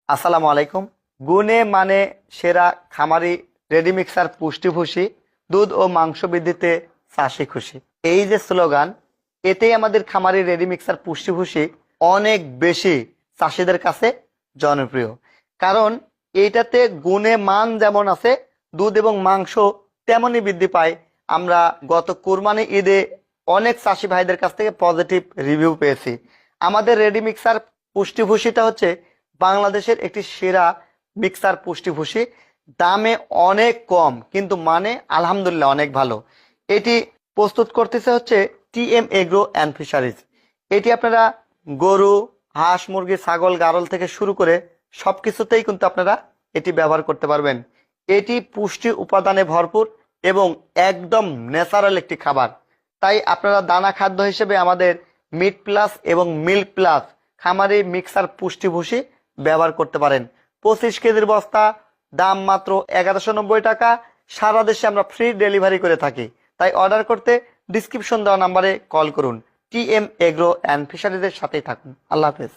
আসসালামু আলাইকুম। গুণে মানে সেরা খামারি রেডি মিক্সার পুষ্টি ভুসি, দুধ ও মাংস বৃদ্ধিতে চাষি খুশি। এই যে স্লোগান, এতেই আমাদের খামারি রেডি মিক্সার পুষ্টি ভুসি অনেক বেশি চাষিদের কাছে জনপ্রিয়। কারণ এইটাতে গুণে মান যেমন আছে, দুধ এবং মাংস তেমনই বৃদ্ধি পায়। আমরা গত কুরবানি ঈদে অনেক চাষি ভাইদের কাছ থেকে পজিটিভ রিভিউ পেয়েছি। আমাদের রেডি মিক্সার পুষ্টি ভুসিটা হচ্ছে বাংলাদেশের একটি সেরা মিক্সার পুষ্টি ভুসি। দামে অনেক কম, কিন্তু মানে আলহামদুলিল্লাহ অনেক ভালো। এটি প্রস্তুত করতেছে হচ্ছে টিএম এগ্রো অ্যান্ড ফিশারিজ। এটি আপনারা গরু, হাঁস, মুরগি, ছাগল, গারল থেকে শুরু করে সবকিছুতেই কিন্তু আপনারা এটি ব্যবহার করতে পারবেন। এটি পুষ্টি উপাদানে ভরপুর এবং একদম ন্যাচারাল একটি খাবার। তাই আপনারা দানা খাদ্য হিসেবে আমাদের মিট প্লাস এবং মিল্ক প্লাস খামারি মিক্সার পুষ্টি ভুসি ব্যবহার করতে পারেন। 25 কেজির বস্তা, দাম মাত্র 1190 টাকা। সারা দেশে আমরা ফ্রি ডেলিভারি করে থাকি। তাই অর্ডার করতে ডিসক্রিপশন দেওয়া নাম্বারে কল করুন। টিএম এগ্রো অ্যান্ড ফিশারিজের সাথেই থাকুন। আল্লাহ হাফেজ।